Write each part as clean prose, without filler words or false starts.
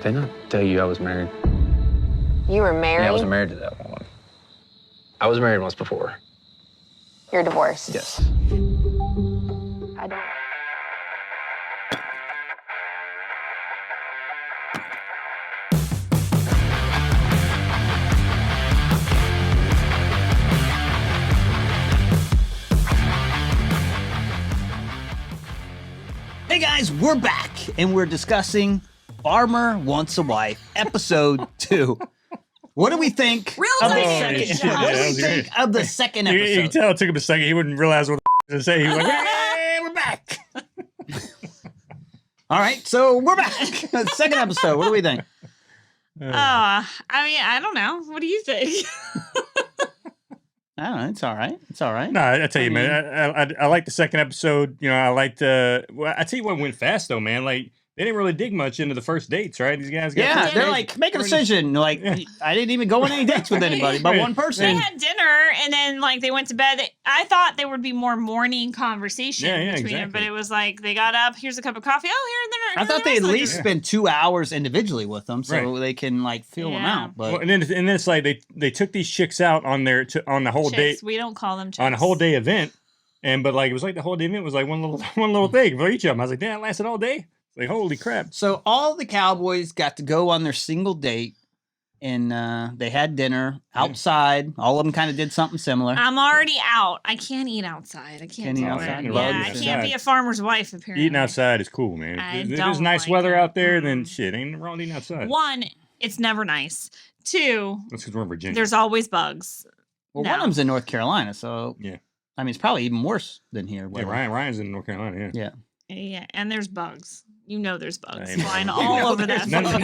Did I not tell you I was married? You were married? Yeah, I was married to that one. I was married once before. You're divorced? Yes. I don't. Hey guys, we're back and we're discussing Farmer Wants a Wife, episode 2. What do we think Real of the time. second? Yeah, What do that we was think of the second You episode? can tell it took him a second. He wouldn't realize what the to say. He was like, Hey, we're back. All right, so we're back. Second episode. What do we think? I mean, I don't know. What do you think? I don't know. It's all right. It's all right. no, I tell you, man, I like the second episode. You know, I liked, well, I tell you what went fast though, man. Like, they didn't really dig much into the first dates, right? These guys got Yeah, first they're dates. like, make a decision. Like, I didn't even go on any dates with anybody but one person. They had dinner and then like they went to bed. I thought there would be more morning conversation between them, but it was like they got up. Here's a cup of coffee. Oh, I thought they at least spend 2 hours individually with them, so Right. they can like feel them out. But Well, and then it's like they took these chicks out on their on the whole day Chicks. We don't call them chicks. on a whole day event, but like it was like the whole day event was like one little thing for each of them. I was like, damn, it lasted all day. Like, holy crap! So all the cowboys got to go on their single date, and they had dinner outside. All of them kind of did something similar. I'm already out. I can't eat outside. I can't eat do outside? it. Well, Yeah, I can't be a farmer's wife, apparently. Eating outside is cool, man. If there's don't nice like weather it. out there, then shit, ain't nothing wrong with eating outside. One, it's never nice. Two, That's because we're in Virginia. there's always bugs. Well, No. one of them's in North Carolina, so Yeah. I mean, it's probably even worse than here. Yeah, Ryan's in North Carolina. Yeah. Yeah. Yeah, and there's bugs. You know there's bugs Ain't flying nothing- all over that. Ain't farm. nothing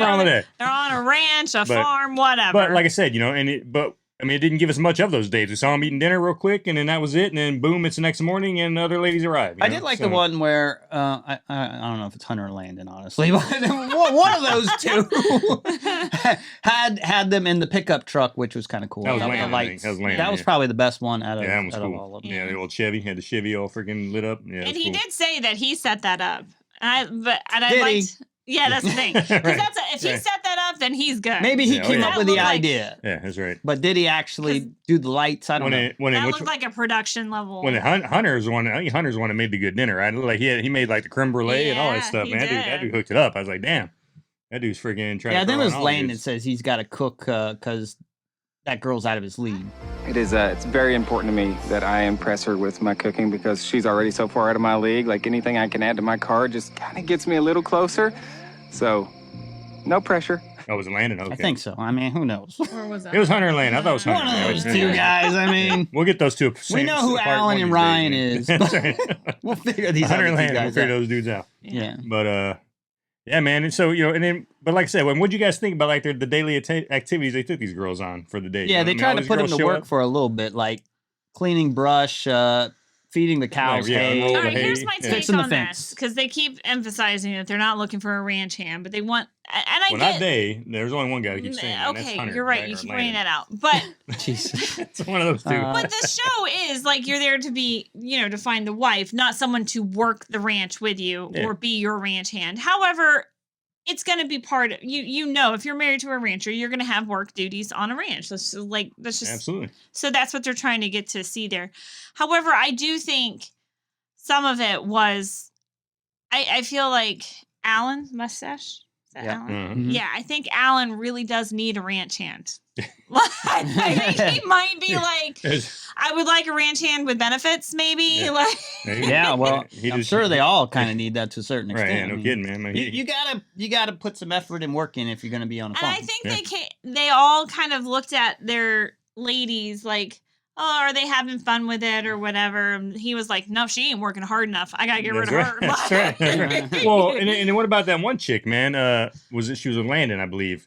wrong with that. They're on a ranch, a But- farm, whatever. But like I said, you know, I mean, it didn't give us much of those days. We saw them eating dinner real quick, and then that was it. And then boom, it's the next morning, and other ladies arrive. I did like the one where I don't know if it's Hunter or Landon, honestly, but one of those two had them in the pickup truck, which was kind of cool. That was With Landon, the I think. lights. That was Landon, That was yeah. probably the best one out of, Yeah, that was out of cool. all of them. Yeah, the old Chevy had the Chevy all freaking lit up. Yeah, and he cool. did say that he set that up. I Did he? liked. Yeah, that's the thing. 'Cause Right. if he Right. set that up, then he's good. Maybe he Yeah, oh, came yeah. up with the That looked like- idea, Yeah, that's right. but did he actually do the lights? I don't know. When that it looked like a production level. when Hunter's the one, I think Hunter's the one that made the good dinner, right? Like he made like the creme brulee and all that Yeah, stuff. he Man, that did. dude hooked it up. I was like, damn, that dude's freaking trying. Yeah, to then throw it was on all Landon dudes. says he's got to cook because that girl's out of his league. It is, it's very important to me that I impress her with my cooking because she's already so far out of my league. Like anything I can add to my card just kind of gets me a little closer. So, no pressure. Oh, was it Landon? Okay. I think so. I mean, who knows? Or was that? It was Hunter and Landon. I thought it was Hunter. One of Yeah, those yeah. two guys. I mean, We'll get those two. we know who apart Alan one and of these Ryan days, is. man. but That's right. we'll figure these Hunter other and two Landon. We'll guys figure out. those dudes out. Yeah. But yeah, man. And so but like I said, what do you guys think about like the daily activities they took these girls on for the day? Yeah, they tried to put them to work for a little bit, like cleaning brush, feeding the cows yeah, hay. unroll All the right, hay. here's my Yeah. take Fixing the on fence. this because they keep emphasizing that they're not looking for a ranch hand, but they want. And I Well, get. not they. There's only one guy that keeps saying that. and that's Okay, Hunter, you're right. right, You or keep Landon. pointing that out, but Jesus. It's one of those two. but the show is like you're there to be, to find the wife, not someone to work the ranch with you Yeah. or be your ranch hand. However, it's going to be part of you. If you're married to a rancher, you're going to have work duties on a ranch. That's just Absolutely. So that's what they're trying to get to see there. However, I do think some of it was, I feel like Alan mustache. Is that Yeah. Alan? Mhm. Yeah, I think Alan really does need a ranch hand. I think he might be like, I would like a ranch hand with benefits, maybe. Yeah. Like, Maybe. Yeah, well, He I'm just- sure they all kind of need that to a certain Right, extent. yeah, I no mean, kidding, man. Like, You gotta put some effort and work in if you're gonna be on a and farm. I think Yeah. they all kind of looked at their ladies like, oh, are they having fun with it or whatever? And he was like, no, she ain't working hard enough. I gotta get rid of her. That's right. That's right. Well, and then what about that one chick, man? She was with Landon, I believe.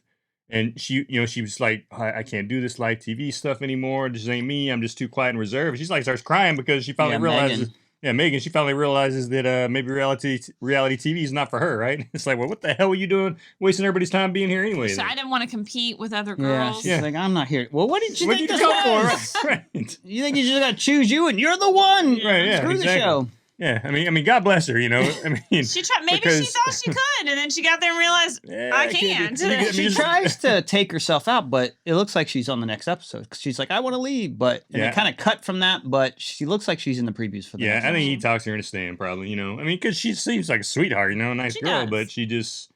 And she was like, I can't do this live TV stuff anymore. This ain't me. I'm just too quiet and reserved. She's like, starts crying because she finally realizes. Megan. Yeah, Megan. She finally realizes that maybe reality TV is not for her, right? It's like, well, what the hell were you doing, wasting everybody's time being here anyway? So then? I didn't want to compete with other Yeah, girls. she's Yeah. like, I'm not here. Well, what did you What think did this you come was? for? Right. You think you just gotta choose you and you're the one? Right, yeah, Screw exactly. the show. Yeah, I mean, God bless her. You know, I mean, She tried. Maybe she because- thought she could, and then she got there and realized Yeah, I can't. She tries to take herself out, but it looks like she's on the next episode. 'Cause she's like, I want to leave, but and Yeah. it kind of cut from that. But she looks like she's in the previews for the Yeah, next I think he episode. talks her into staying. Probably, you know. I mean, because she seems like a sweetheart, you know, a nice She girl, does. but she just.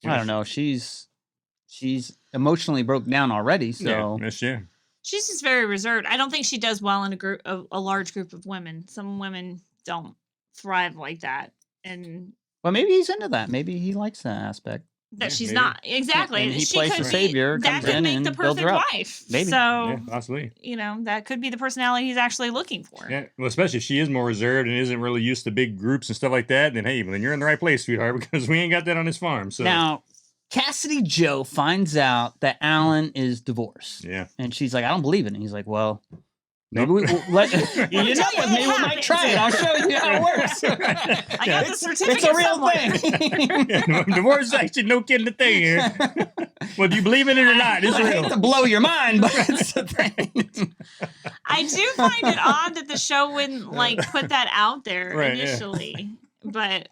I don't know. She's emotionally broke down already. So Yeah. She's just very reserved. I don't think she does well in a large group of women. Some women don't thrive like that, and well, maybe he's into that. Maybe he likes that aspect. that Yeah, she's maybe. not exactly. And he she plays could the be, savior, that comes could in make the and builds her perfect up. wife. Maybe. So Yeah, possibly. you know that could be the personality he's actually looking for. Yeah, well, especially if she is more reserved and isn't really used to big groups and stuff like that. Then hey, well, then you're in the right place, sweetheart, because we ain't got that on this farm. So Now, Cassidy Joe finds out that Alan is divorced. yeah, And she's like, I don't believe it. And he's like, well, maybe Nope. we'll let you tell know you with what me. We might happened. try it. I'll show you how it works. I got the certificate. It's a real somewhere. thing. yeah, divorce is actually no kidding the thing here. Well, do you believe in it or not? It's I hate real. to blow your mind, but it's a thing. I do find it odd that the show wouldn't like put that out there Right, yeah. initially, but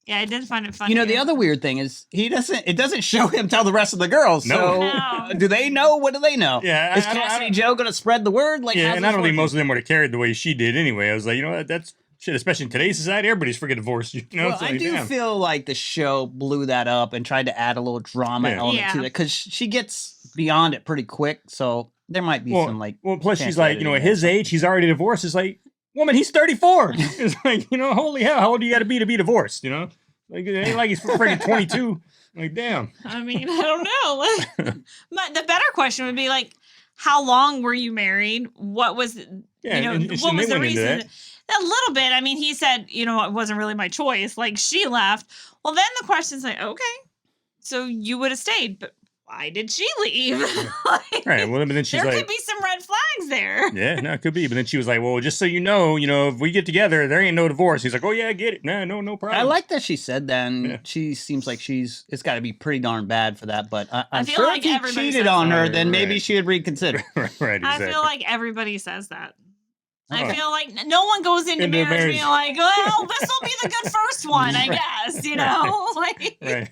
yeah, I did find it funny. You know, the other weird thing is it doesn't show him tell the rest of the girls. No. So No. do they know? What do they know? Yeah, Is I don't- Cassidy Joe going to spread the word? Like, Yeah, how's and I this don't think working? most of them would have carried the way she did anyway. I was like, you know what, that's shit, especially in today's society, everybody's freaking divorced. You know, Well, it's I like, do damn. feel like the show blew that up and tried to add a little drama Yeah. element to Yeah. it because she gets beyond it pretty quick. So there might be some like. Well, plus she's fancy like, you know, at editing or his something. age, he's already divorced. It's like, woman, he's 34. It's like, you know, holy hell, how old do you got to be divorced? You know, like it ain't like he's freaking 22. Like, damn. I mean, I don't know. But the better question would be like, how long were you married? What was, Yeah, you know, and what was they the went into reason? that. A little bit. I mean, he said, you know, it wasn't really my choice. Like she left. Well, then the question's like, okay, so you would have stayed, but why did she leave? Like, Right. Well, but then she's there like, could be some red flags there. yeah, no, it could be. But then she was like, well, just so you know, if we get together, there ain't no divorce. He's like, oh yeah, I get it. No problem. I like that she said that, and Yeah. she seems like it's got to be pretty darn bad for that. But I'm feel sure like if he everybody cheated says on that. her, then maybe Right. she would reconsider. right. Exactly. I feel like everybody says that. Oh. I feel like no one goes into Into marriage marriage. being like, well, this will be the good first one, I guess, you know? Like, right.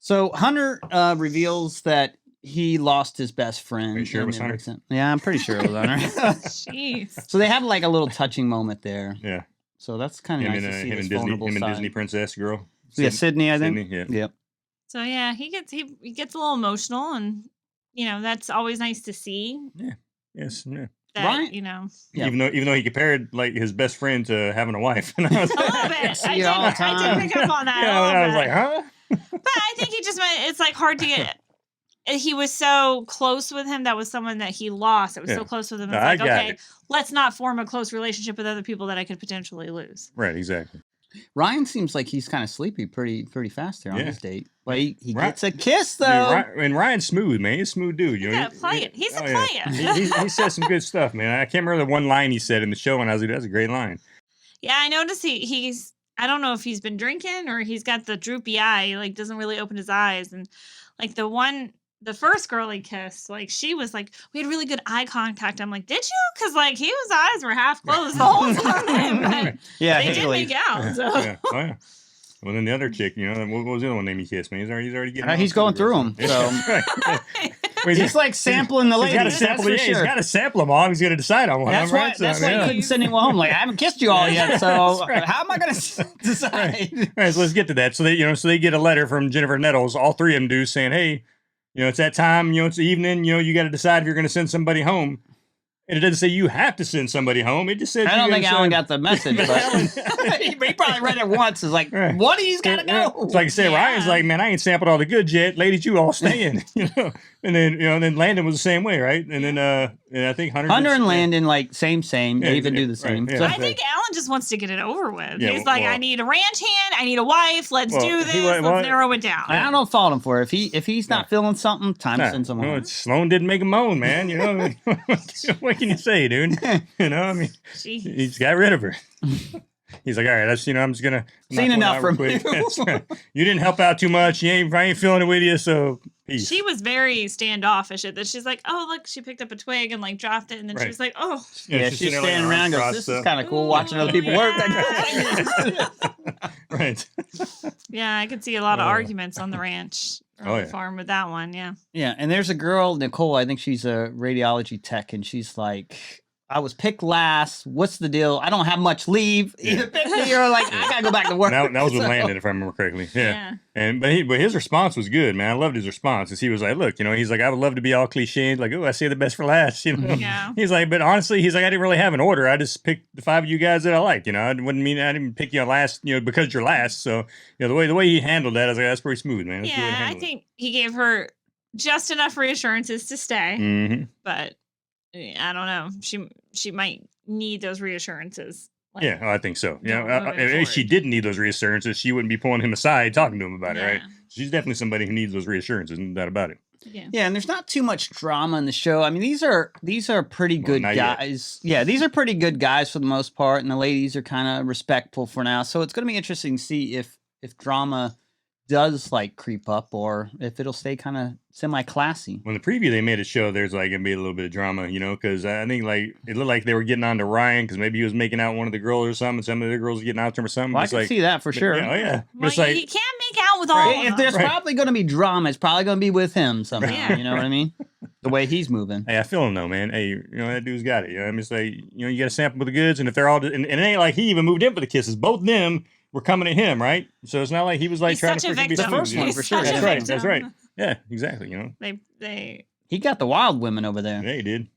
So Hunter reveals that he lost his best friend. Are you sure it and was Hunter? breaks in- Yeah, I'm pretty sure it was Hunter. jeez. So they have like a little touching moment there. Yeah. So that's kind of Him nice and to see him this and Disney, vulnerable him and side. Disney princess girl. Yeah, Sydney, I think. Sydney, yeah. Yep. So yeah, he gets a little emotional, and you know that's always nice to see. Yes. Yeah. That Right. you know Yeah. Even though he compared like his best friend to having a wife. And I was a little bit. See you all the I time. did pick up on that. Yeah, a little I was bit. like, huh? But I think he just meant it's like hard to get. He was so close with him. That was someone that he lost. It was Yeah. so close with him. No, It's I like, got okay, it. let's not form a close relationship with other people that I could potentially lose. Right, exactly. Ryan seems like he's kind of sleepy pretty fast there on Yeah. this date. But he Right. gets a kiss Dude, though. and Ryan's smooth, man. He's a smooth dude. You know, Yeah, play it. He's a oh, yeah. player. He says some good stuff, man. I can't remember the one line he said in the show, and I was like, that's a great line. Yeah, I noticed he's. I don't know if he's been drinking or he's got the droopy eye. He, like doesn't really open his eyes, and like the first girl he kissed, like she was like, we had really good eye contact. I'm like, did you? Because like his eyes were half closed the whole time. But Yeah, they did Haley. make out. So. Yeah. Oh, yeah. Well, then the other chick, what was the other one name he kissed, man? He's already getting. He's going through them. So Right. he's like sampling the He's got to ladies. That's sample. for Yeah, he's sure. got to sample them all. He's got to decide on one. That's right? why. That's So, why yeah. he couldn't send anyone home. Like I haven't kissed you all yet, so That's right. how am I going to decide? All right, so let's get to that. So they get a letter from Jennifer Nettles. All three of them do, saying, "Hey, it's that time. It's the evening. You got to decide if you're going to send somebody home." And it doesn't say you have to send somebody home. It just says I don't you think gotta Alan send- got the message, but he probably read it once. It's like, Right. what? He's got to Yeah. go. It's like I said, Yeah. Ryan's like, man, I ain't sampled all the goods yet. Ladies, you all stay in. And then then Landon was the same way, right? And then and I think Hunter Hunter did- and yeah. Landon, like same. Yeah, They even yeah, do the right, same. yeah. So- I think Alan just wants to get it over with. Yeah, He's like, well- I need a ranch hand. I need a wife. Let's Well, do he this. wa- Let's well, narrow it down. I don't fault him for it. If he's not feeling something, time to Nah, send someone. home. Sloan didn't make a moan, man. What can you say, dude? I mean, Jeez. he's got rid of her. He's like, all right, that's I'm just gonna knock Seen one enough out real from you. That's right. You didn't help out too much. I ain't feeling it with you, so Peace. She was very standoffish at this. She's like, oh, look, she picked up a twig and like dropped it. And then she Right. was like, oh. Yeah, she's sitting there, like, standing her around arms and goes, crossed this is up. kind of cool watching other people work. yeah. Right. Yeah, I could see a lot of Oh. arguments on the ranch or Oh, on yeah. the farm with that one. Yeah. Yeah, and there's a girl, Nicole, I think she's a radiology tech, and she's like, I was picked last. What's the deal? I don't have much leave. Either pick me or like, I gotta go back to work. That was with So- Landon, if I remember correctly. Yeah. Yeah. And but his response was good, man. I loved his response. Cause he was like, look, he's like, I would love to be all cliched, like, oh, I say the best for last, Yeah. He's like, but honestly, he's like, I didn't really have an order. I just picked the 5 of you guys that I liked. I didn't pick you last, because you're last. So, the way he handled that, I was like, that's pretty smooth, man. That's a good way to Yeah, I handle it. think he gave her just enough reassurances to stay, Mhm. but I don't know. She might need those reassurances. Like, Yeah, I think so. Moving If she forward. didn't need those reassurances, she wouldn't be pulling him aside, talking to him about it, right? Yeah. She's definitely somebody who needs those reassurances, no doubt about it. Yeah. Yeah, and there's not too much drama in the show. I mean, these are pretty good not yet. guys. Yeah, these are pretty good guys for the most part, and the ladies are kind of respectful for now. So it's going to be interesting to see if drama does like creep up or if it'll stay kind of semi-classy. When the preview they made it show there's like gonna be a little bit of drama, because I think like it looked like they were getting on to Ryan because maybe he was making out one of the girls or something. Some of the girls were getting out to him or something. Well, I It's can like, see that for sure. Yeah, oh yeah. But Well, it's like, you can't make out with all Right, of if them. there's Right. probably going to be drama, it's probably going to be with him somehow. Yeah. You know what I mean? The way he's moving. hey, I feel him though, man. Hey, that dude's got it. I mean, it's like, you got to sample with the goods, and if they're all, and it ain't like he even moved in for the kisses. Both of them were coming at him, right? So it's not like he was like He's trying such to a freaking be victim. The first smooth, one, He's for sure. such a That's right. victim. That's right. Yeah, exactly. They He got the wild women over there. Yeah, he did.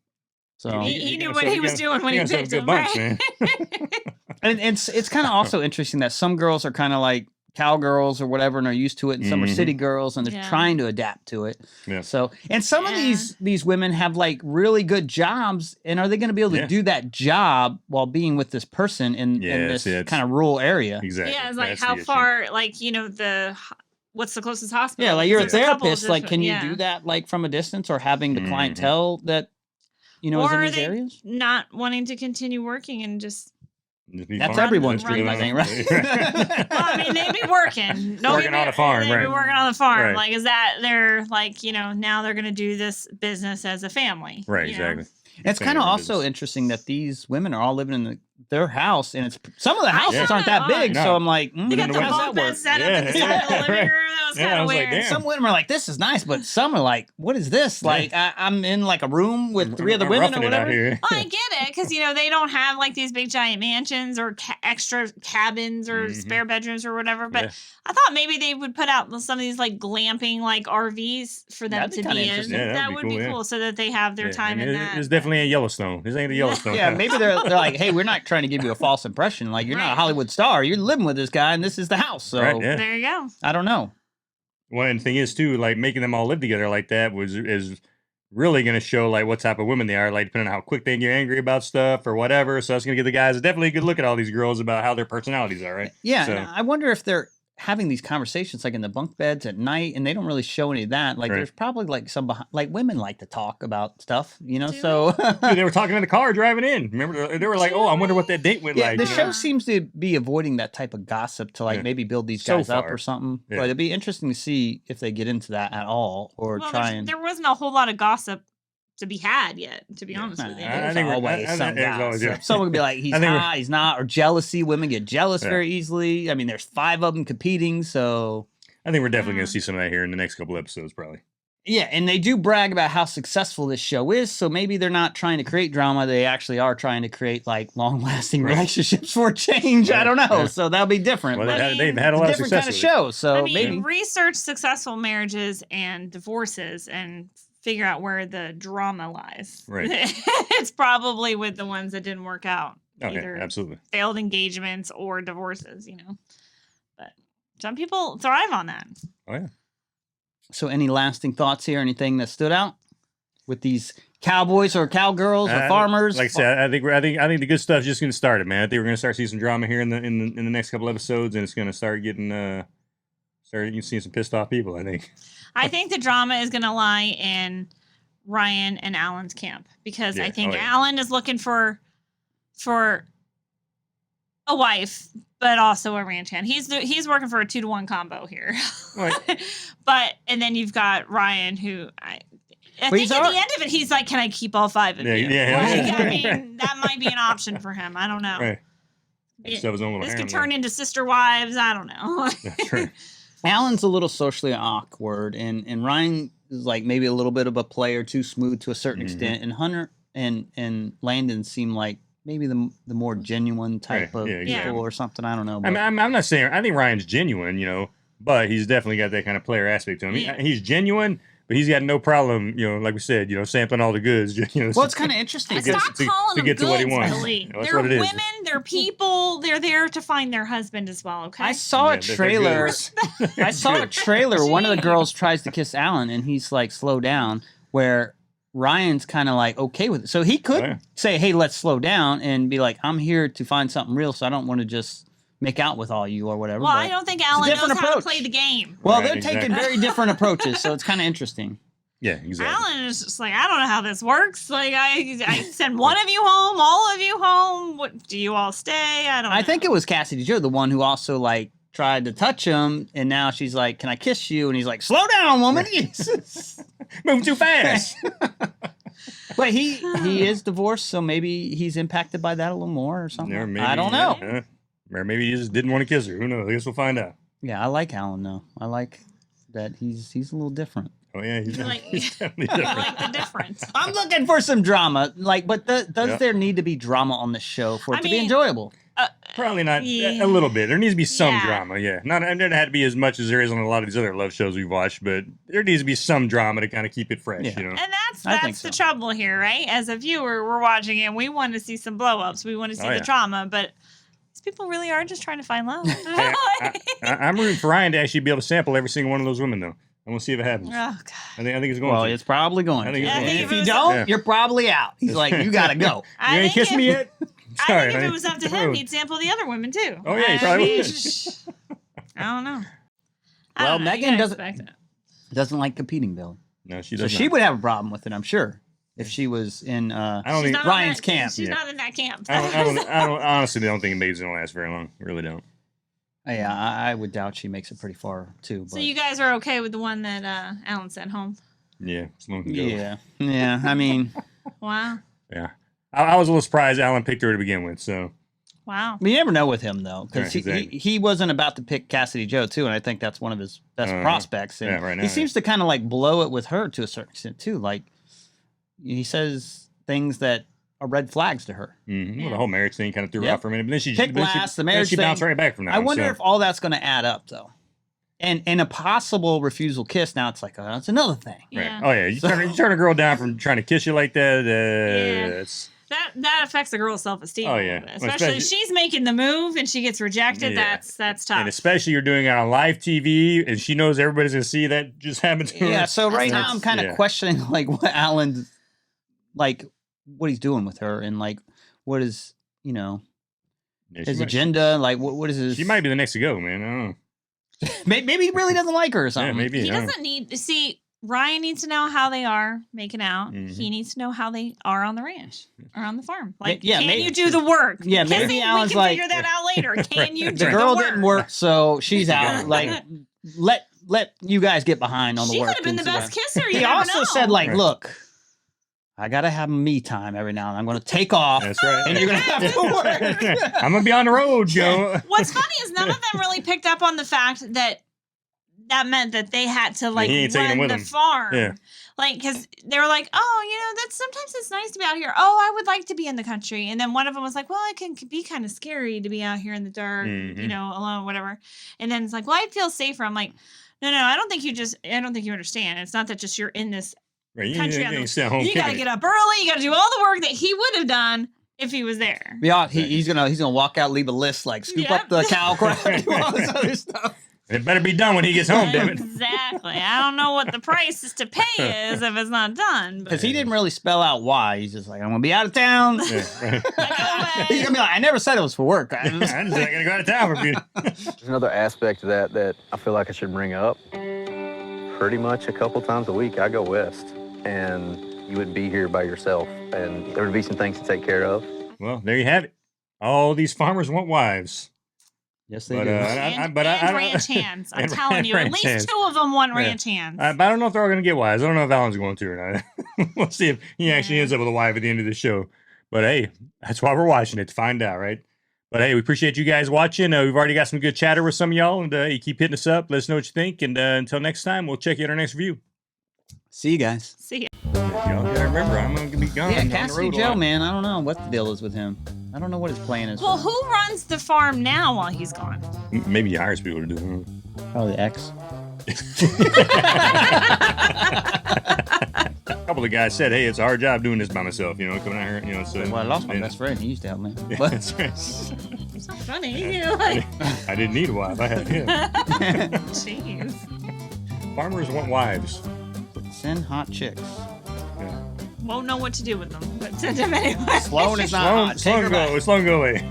So he knew got what some- he was doing when he got some picked good him, bunch, right? man. and it's kind of also interesting that some girls are kind of like cowgirls or whatever and are used to it, and some are Mhm. city girls and they're Yeah. trying to adapt to it. Yeah. So, and some of Yeah. these women have like really good jobs, and are they going to be able to Yeah. do that job while being with this person in Yes, this yeah, it's- kind of rural area? Exactly. Yeah, it's like That's how the issue. far, like what's the closest hospital? Yeah, like you're a There's couple therapist. Like, different- can you yeah. do that like from a distance, or having the Mhm. clientele that is Or in are these they areas? not wanting to continue working and just? Just be That's farming. everyone's That's dream, I good. think, Well, right? I mean, they'd be working. Don't Working get me- on a farm, They'd be right. working on the farm. Right. Like, is that they're like, now they're going to do this business as a family. Right, you know? exactly. It's kind of Family also business. interesting that these women are all living in their house, and it's some of the I houses found aren't that that big. odd. So No. I'm like, You But got in the the way- how does bunk that bed work? set up Yeah. in the side of the living Right. room. That was Yeah, kind I of was like, weird. damn. Some women are like, this is nice, but some are like, what is this? Like, I'm in like a room with three other I'm women or roughing it out whatever. here. Well, I get it because they don't have like these big giant mansions or extra cabins or Mhm. spare bedrooms or whatever. But Yeah. I thought maybe they would put out some of these like glamping like RVs for them That'd be to kinda be in. interesting. Yeah, that'd that be would cool, be yeah. cool so that they have their Yeah, time and in it- that. It's definitely a Yellowstone. This ain't a Yellowstone. Yeah, maybe they're like, hey, we're not trying to give you a false impression. Like, you're not a Right. Hollywood star. You're living with this guy, and this is the house. So Right, yeah. There you go. I don't know. Well, and the thing is too, like making them all live together like that is really going to show like what type of women they are, like depending on how quick they get angry about stuff or whatever. So that's going to give the guys definitely a good look at all these girls about how their personalities are, right? Yeah, So- and I wonder if they're having these conversations like in the bunk beds at night, and they don't really show any of that. Like, Right. there's probably like like women like to talk about stuff, Do So Dude, they were talking in the car driving in. Remember, they were like, "Oh, I wonder what that date went yeah, like." the you know? show seems to be avoiding that type of gossip to like Yeah. maybe build these So guys up far. or something. Yeah. But it'd be interesting to see if they get into that at all or Well, try and. there wasn't a whole lot of gossip to be had yet, to be honest with you. I There's think we're- always I- I- some there's always, gossip. yeah. Someone could be like, he's I think we're- hot, he's not, or jealousy. Women get jealous Yeah. very easily. I mean, there's 5 of them competing, so I think we're definitely going Yeah. to see some of that here in the next couple episodes, probably. yeah. And they do brag about how successful this show is. So maybe they're not trying to create drama; they actually are trying to create like long-lasting Right. relationships for a change. I Right. don't know. Yeah. So that'll be different. Well, but they've had a it's lot of different success kind of with it. show. So I mean, maybe research successful marriages and divorces and figure out where the drama lies. Right. It's probably with the ones that didn't work out. Okay, Either absolutely. failed engagements or divorces, But some people thrive on that. Oh yeah. So, any lasting thoughts here? Anything that stood out with these cowboys or cowgirls or farmers? Like I said, I think the good stuff's just going to start it, man. I think we're going to start seeing some drama here in the next couple episodes, and it's going to start getting you seeing some pissed off people. I think. I think the drama is going to lie in Ryan and Alan's camp because I Yeah. think Oh, yeah. Alan is looking for a wife, but also a ranch hand. He's working for a 2-to-1 combo here. Right. And then you've got Ryan, who I Well, think he's at al- the end of it, he's like, "Can I keep all 5 of Yeah, you?" yeah, Like, yeah. I mean, that might be an option for him. I don't know. Right. It- Stuff his own little this harem could turn there. into sister wives. I don't know. That's right. Alan's a little socially awkward, and Ryan is like maybe a little bit of a player, too smooth to a certain extent. And Hunter and Landon seem like maybe the more genuine type Right, of yeah, people exactly. or something. I don't know. I But mean, I'm not saying I think Ryan's genuine, but he's definitely got that kind of player aspect to him. Yeah. He's genuine, but he's got no problem, like we said, sampling all the goods. well, it's kind of interesting. get- 'cause- Stop to- calling to them get to what he goods, wants. Billy. Yeah, that's They're what it is. women. They're people. They're there to find their husband as well. Okay. I saw Yeah, a they're trailer. goods. I saw a Good. trailer. One of the Jeez. girls tries to kiss Alan, and he's like, "Slow down." Where Ryan's kind of like okay with it, so he could Oh, yeah. say, "Hey, let's slow down," and be like, "I'm here to find something real, so I don't want to just make out with all you or whatever." Well, but- I don't think Alan knows different how to approach. play the game. Well, Right, they're taking exactly. very different approaches, so it's kind of interesting. Yeah, exactly. Alan is just like, I don't know how this works. Like, I send one of you home, all of you home. What do you all stay? I don't know. I think it was Cassidy Joe, the one who also like tried to touch him, and now she's like, "Can I kiss you?" And he's like, "Slow down, woman." Move too fast. But he is divorced, so maybe he's impacted by that a little more or something. Or maybe, I don't know. Or maybe he just didn't want to kiss her. Who knows? I guess we'll find out. Yeah, I like Alan though. I like that he's a little different. Oh yeah, he's, Like- he's definitely I different. like the difference. I'm looking for some drama. Like, but does Yeah. there need to be drama on the show for it I to be mean, enjoyable? Probably not. Yeah. A little bit. There needs to be some Yeah. drama. Yeah, not. And there had to be as much as there is on a lot of these other love shows we've watched, but there needs to be some drama to kind of keep it fresh. Yeah. You know. And I think that's the so. trouble here, right? As a viewer, we're watching it and we want to see some blow ups. We want to see Oh, the yeah. drama, but these people really are just trying to find love. Hey, I'm rooting for Ryan to actually be able to sample every single one of those women, though. I want to see if it happens. Oh God. I think it's going Well, to. it's probably going. I to. think it's going And to. if you Yeah. don't, Yeah. you're probably out. He's like, you gotta go. I You ain't think kissed me yet? I Sorry, think if honey. it was up to him, he'd sample the other women too. Oh, yeah, he I probably mean, would. I don't know. I Well, don't know. You Megan gotta doesn't- expect it. Doesn't like competing, Billy. No, she So doesn't. she would have a problem with it, I'm sure, if she was in. I don't She's think. not on Ryan's that- camp. She's Yeah. not in that camp. I don't honestly don't think Megan's gonna last very long. I really don't. Yeah, I would doubt she makes it pretty far too. But So you guys are okay with the one that Alan sent home? Yeah, as long as it goes. yeah. I mean, Wow. Yeah. I was a little surprised Alan picked her to begin with. So Wow. you never know with him though, because Right, exactly. he wasn't about to pick Cassidy Joe too, and I think that's one of his best prospects. And yeah, right now, he yeah. seems to kind of like blow it with her to a certain extent too. Like he says things that are red flags to her. well, the whole marriage thing kind of threw her Yep. off for a minute, but then she Pick then last, the then marriage she bounced thing. right back from that. I one, wonder so. if all that's going to add up though. And a possible refusal kiss. Now it's like that's another thing. Right. Yeah. Oh yeah, you turn a girl down from trying to kiss you like that. Yeah. It's That affects a girl's self esteem. Oh, yeah. Well, Especially especially- if she's making the move and she gets rejected. Yeah. That's tough. and especially you're doing it on live TV, and she knows everybody's gonna see that just happened to her. Yeah. So right now That's- I'm kind of yeah. questioning like what Alan, like what he's doing with her, and like what is Yeah, she his might- agenda. Like what is his? She might be the next to go, man. I don't know. Maybe he really doesn't like her or something. Yeah, maybe. he I don't know. doesn't need to see. Ryan needs to know how they are making out. Mhm. He needs to know how they are on the ranch or on the farm. Like, Yeah, can maybe- you do the work? Yeah, Kissing, maybe Alan's we can like- figure that out later. Can you do The the girl work? didn't work, so she's out. Like let you guys get behind on the She work. could have been the and best so kisser. You He never also know. said like, Right. look, I gotta have me time every now and then. I'm gonna take off, That's right. and you're gonna have to work. I'm gonna be on the road, Joe. What's funny is none of them really picked up on the fact that meant that they had to like he ain't taking run them with the him. farm. Yeah. Like, because they were like, oh, that's sometimes it's nice to be out here. Oh, I would like to be in the country. And then one of them was like, well, it can be kind of scary to be out here in the dark, Mhm. alone, whatever. And then it's like, well, I'd feel safer. I'm like, no, I don't think you understand. It's not that just you're in this Right, you country. ain't stay at home. You got to kicking get up early. You got to do all the work that he would have done if he was there. Yeah, he's gonna walk out, leave a list, like scoop up Yep. the cow crap, do all this other stuff. It better be done when he gets home, damn it. Exactly. I don't know what the price is to pay is if it's not done. But Because he didn't really spell out why. He's just like, I'm gonna be out of town. Yeah, right. He's gonna be like, I never said it was for work. I just said I gotta go out of town for a few. There's another aspect to that I feel like I should bring up. Pretty much a couple times a week, I go west, and you would be here by yourself, and there would be some things to take care of. Well, there you have it. All these farmers want wives. Yes, they But, do. And ranch hands. I'm and telling you, at ranch least hands. 2 of them want Yeah. ranch hands. But I don't know if they're all going to get wives. I don't know if Alan's going to or not. We'll see if he actually Yeah. ends up with a wife at the end of the show. But hey, that's why we're watching it, to find out, right? But hey, we appreciate you guys watching. We've already got some good chatter with some of y'all, and you keep hitting us up. Let us know what you think. And until next time, we'll check you at our next review. See you guys. See ya. Y'all gotta remember, I'm going to be gone. Yeah, on the Cassidy road a Joe, lot. man. I don't know what the deal is with him. I don't know what his plan is. Well, for who runs the farm now while he's gone? Maybe he hires people to do it. Probably the ex. A couple of guys said, hey, it's a hard job doing this by myself, coming out here, so. Well, I lost my and- best friend. He used to help me. Yeah, But that's right. It's so funny. You're like, I didn't need a wife. I had him. jeez. Farmers want wives. send hot chicks. Won't know what to do with them, but send them anyway. Sloan is not hot. Take her back. Sloan, go away.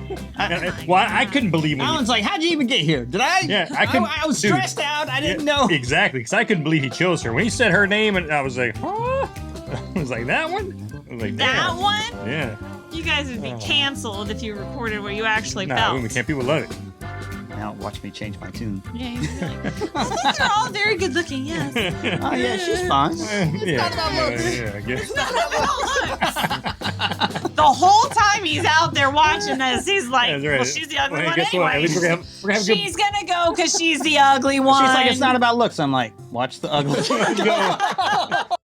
Well, I couldn't believe when Alan's like, how'd you even get here? Did I? Yeah, I couldn't- I was dude. stressed out. I didn't know. Exactly, because I couldn't believe he chose her. When he said her name, and I was like, huh? I was like, that one? I was like, That damn. one? Yeah. You guys would be canceled if you recorded what you actually Nah, felt. we can't. People love it. Now watch me change my tune. Yeah, you'd be like, well, these are all very good looking, yes. Oh yeah, she's fine. Yeah, not about looks. yeah, I guess. The whole time he's out there watching this, he's like, That's right. well, she's the ugly Well, one guess what? At anyway. least we're gonna have a good. She's gonna go because she's the ugly one. She's like, it's not about looks. I'm like, watch the ugly. Go.